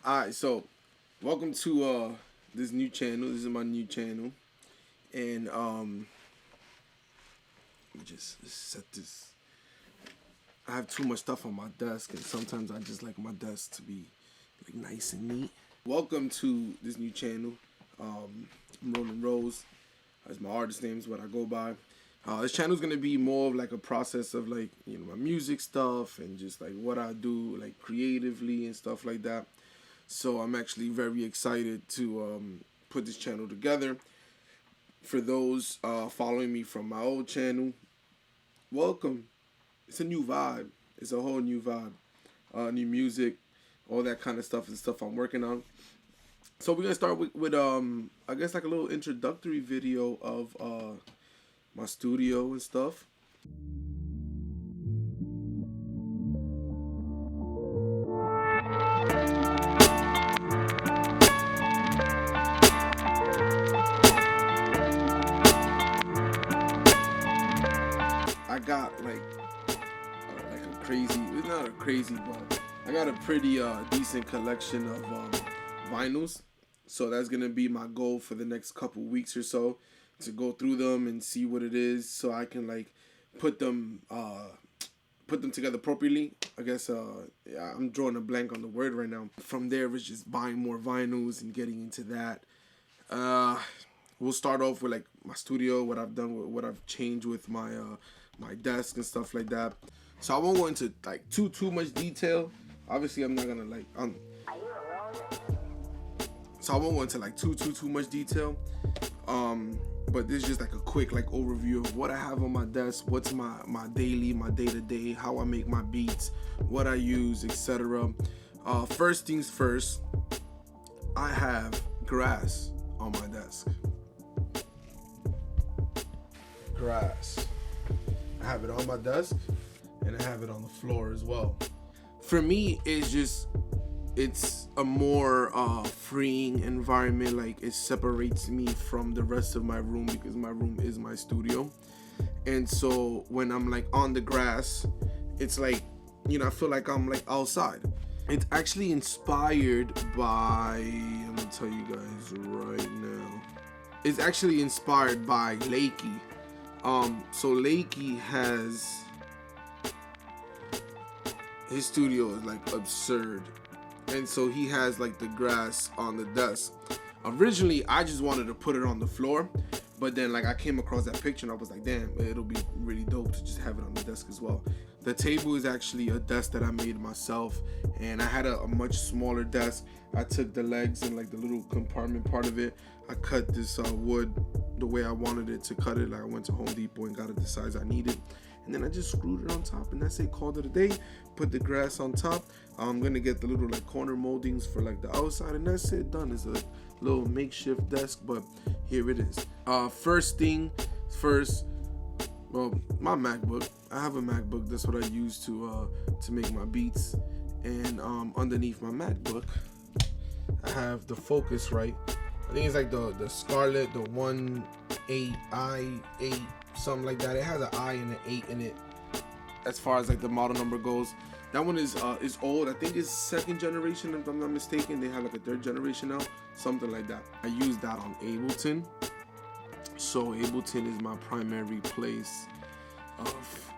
Alright, so welcome to this new channel. This is my new channel. And let me just set this. I have too much stuff on my desk, and sometimes I just like my desk to be like nice and neat. Welcome to this new channel. I'm Roland Rose. That's my artist name, is what I go by. This channel is gonna be more of like a process of like, my music stuff and just like what I do like creatively and stuff like that. So I'm actually very excited to put this channel together. For those following me from my old channel, welcome. It's a new vibe. It's a whole new vibe. New music, all that kind of stuff is stuff I'm working on. So we're gonna start with I guess like a little introductory video of my studio and stuff. I got like a crazy, it's not a crazy, but I got a pretty decent collection of vinyls. So that's gonna be my goal for the next couple weeks or so, to go through them and see what it is, so I can like put them together appropriately. I guess yeah, I'm drawing a blank on the word right now. From there, it's just buying more vinyls and getting into that. We'll start off with like my studio, what I've done, what I've changed with my my desk and stuff like that. So I won't go into like too much detail. Obviously, I'm not gonna like so I won't go into like too much detail. But this is just like a quick like overview of what I have on my desk, what's my daily, my day-to-day, how I make my beats, what I use, etc. First things first, I have grass on my desk. Grass. I have it on my desk and I have it on the floor as well. For me, it's a more freeing environment. Like, it separates me from the rest of my room, because my room is my studio. And so when I'm like on the grass, it's like, I feel like I'm like outside. It's actually inspired by, I'm gonna tell you guys right now, it's actually inspired by Lakey. So Lakey has, his studio is like absurd. And so he has like the grass on the desk. Originally, I just wanted to put it on the floor, but then like I came across that picture and I was like, damn, it'll be really dope to just have it on the desk as well. The table is actually a desk that I made myself, and I had a much smaller desk. I took the legs and like the little compartment part of it. I cut this wood the way I wanted it to cut it. Like, I went to Home Depot and got it the size I needed. And then I just screwed it on top, and that's it. Called it a day. Put the grass on top. I'm gonna get the little like corner moldings for like the outside, and that's it. Done. It's a little makeshift desk, but here it is. First thing first. Well, my MacBook. I have a MacBook. That's what I use to make my beats. And underneath my MacBook, I have the Focusrite. I think it's like the Scarlett, the 18i8, something like that. It has an I and an 8 in it, as far as like the model number goes. That one is old. I think it's second generation, if I'm not mistaken. They have like a third generation now, something like that. I use that on Ableton. So Ableton is my primary place of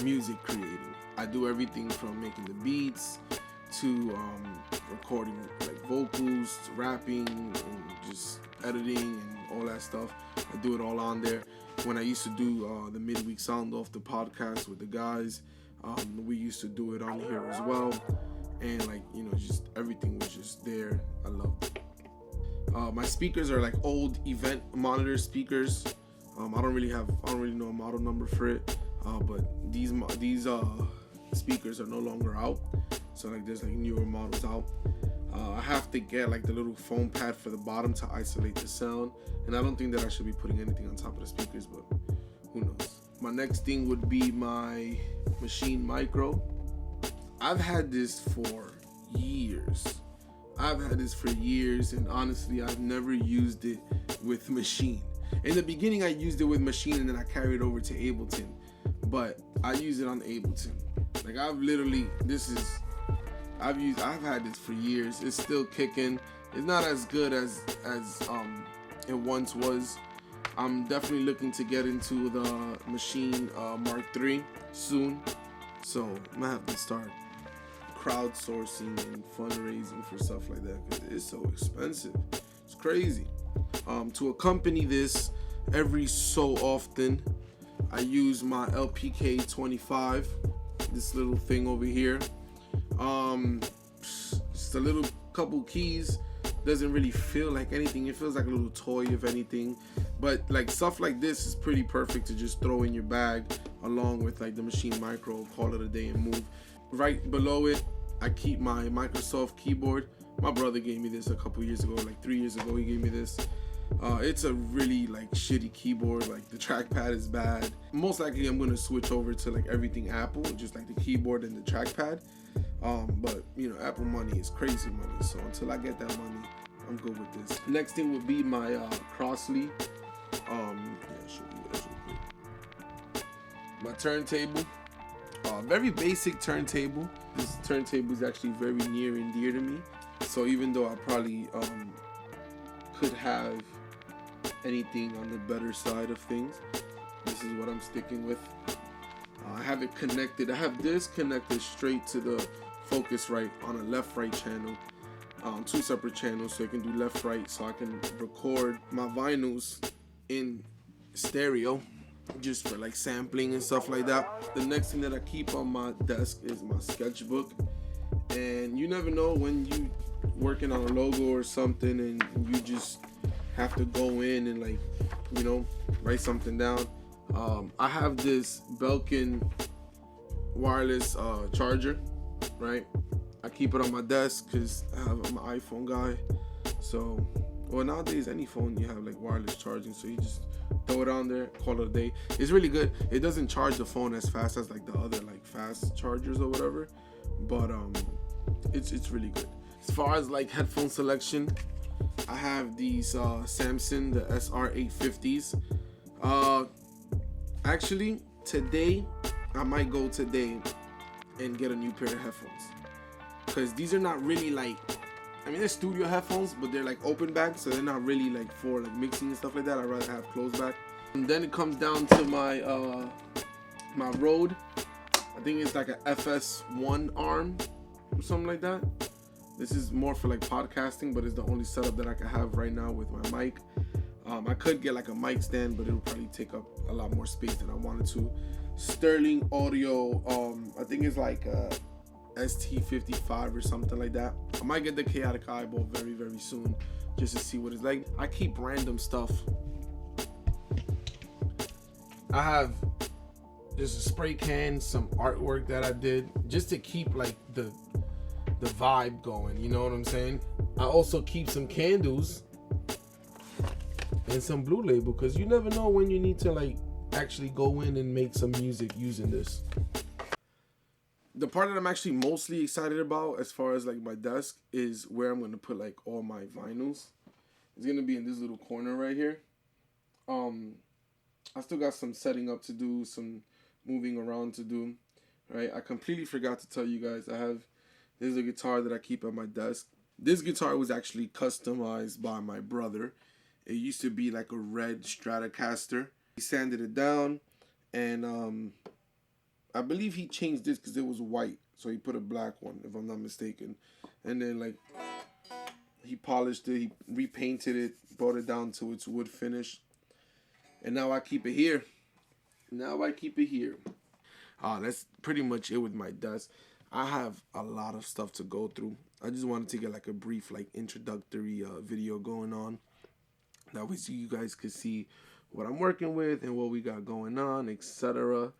music creating. I do everything from making the beats to recording like vocals, to rapping, and just editing and all that stuff. I do it all on there. When I used to do the midweek sound off, the podcast with the guys, we used to do it on here as well. And like, just everything was just there. I loved it. My speakers are like old event monitor speakers. I don't really know a model number for it. But these speakers are no longer out. So like there's like newer models out. I have to get like the little foam pad for the bottom to isolate the sound. And I don't think that I should be putting anything on top of the speakers, but who knows. My next thing would be my Maschine Micro. I've had this for years. And honestly, I've never used it with Maschine. In the beginning, I used it with Maschine, and then I carried it over to Ableton. But I use it on Ableton. Like, I've had this for years. It's still kicking. It's not as good as it once was. I'm definitely looking to get into the Maschine Mark III soon, so I'm gonna have to start crowdsourcing and fundraising for stuff like that because it's so expensive. It's crazy. To accompany this, every so often, I use my LPK 25, this little thing over here. Just a little couple keys. Doesn't really feel like anything. It feels like a little toy, if anything. But like stuff like this is pretty perfect to just throw in your bag along with like the Maschine Micro, call it a day and move. Right below it, I keep my Microsoft keyboard. My brother gave me this a couple years ago, like 3 years ago he gave me this. It's a really like shitty keyboard, like the trackpad is bad. Most likely I'm gonna switch over to like everything Apple, just like the keyboard and the trackpad. But you know, Apple money is crazy money, so until I get that money, I'm good with this. Next thing would be my Crossley. Yeah, show you this real quick. My turntable. Very basic turntable. This turntable is actually very near and dear to me. So even though I probably could have anything on the better side of things, this is what I'm sticking with. I have it connected. I have this connected straight to the Focusrite on a left-right channel. Two separate channels, so I can do left-right, so I can record my vinyls in stereo, just for like sampling and stuff like that. The next thing that I keep on my desk is my sketchbook. And you never know when you working on a logo or something and you just have to go in and like, you know, write something down. I have this Belkin wireless charger, right? I keep it on my desk because I'm an iPhone guy. So, well, nowadays any phone you have like wireless charging, so you just throw it on there, call it a day. It's really good. It doesn't charge the phone as fast as like the other like fast chargers or whatever, but it's really good. As far as like headphone selection, I have these Samson, the SR850s. Actually, today I might go today and get a new pair of headphones, because these are not really like, I mean, they're studio headphones, but they're like open back, so they're not really like for like mixing and stuff like that. I'd rather have closed back. And then it comes down to my my Rode. I think it's like a FS1 arm or something like that. This is more for like podcasting, but it's the only setup that I can have right now with my mic. I could get like a mic stand, but it'll probably take up a lot more space than I wanted to. Sterling Audio, I think it's like ST55 or something like that. I might get the Chaotic Eyeball very, very soon just to see what it's like. I keep random stuff. I have just a spray can, some artwork that I did just to keep like the vibe going, you know what I'm saying? I also keep some candles and some Blue Label, because you never know when you need to like actually go in and make some music using this. The part that I'm actually mostly excited about as far as like my desk is where I'm going to put like all my vinyls. It's going to be in this little corner right here. I still got some setting up to do, some moving around to do, right? I completely forgot to tell you guys, this is a guitar that I keep at my desk. This guitar was actually customized by my brother. It used to be like a red Stratocaster. He sanded it down, and I believe he changed this because it was white, so he put a black one, if I'm not mistaken. And then like he polished it, he repainted it, brought it down to its wood finish, and now I keep it here. That's pretty much it with my desk. I have a lot of stuff to go through. I just wanted to get like a brief like introductory video going on. That way so you guys could see what I'm working with and what we got going on, etc.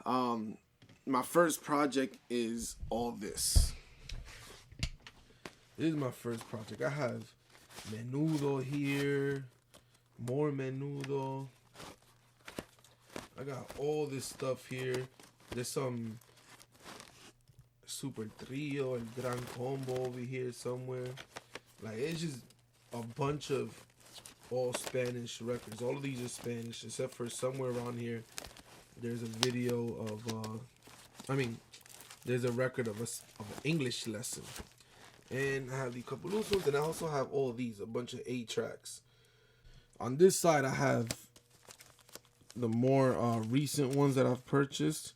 My first project is all this. This is my first project. I have Menudo here, more Menudo. I got all this stuff here. There's some Super Trio and Gran Combo over here somewhere. Like, it's just a bunch of all Spanish records. All of these are Spanish, except for somewhere around here there's a video of there's a record of an English lesson. And I have the couple loose ones, and I also have all these, a bunch of 8 tracks. On this side, I have the more recent ones that I've purchased.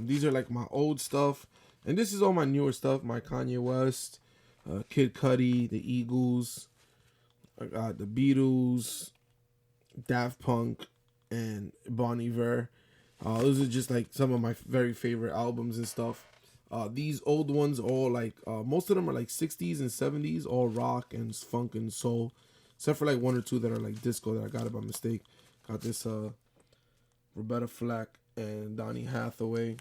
These are like my old stuff, and this is all my newer stuff. My Kanye West, Kid Cudi, the Eagles, I got the Beatles, Daft Punk, and Bon Iver. Those are just like some of my very favorite albums and stuff. These old ones, all like most of them are like 60s and 70s, all rock and funk and soul, except for like 1 or 2 that are like disco that I got it by mistake. Got this Roberta Flack and Donny Hathaway.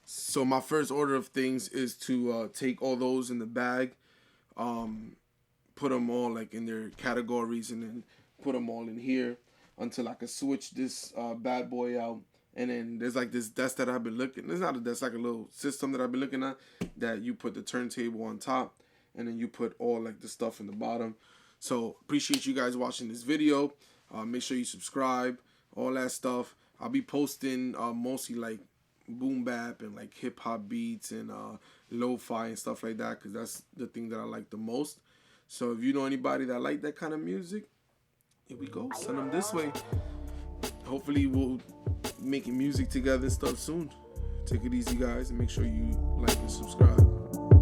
So my first order of things is to take all those in the bag, put them all like in their categories, and then put them all in here until I can switch this bad boy out. And then there's like this desk that I've been looking. It's not a desk, like a little system that I've been looking at, that you put the turntable on top, and then you put all like the stuff in the bottom. So appreciate you guys watching this video. Make sure you subscribe, all that stuff. I'll be posting mostly like boom bap and like hip hop beats and lo-fi and stuff like that, because that's the thing that I like the most. So if you know anybody that like that kind of music, here we go. Send them this way. Hopefully we'll making music together and stuff soon. Take it easy, guys, and make sure you like and subscribe.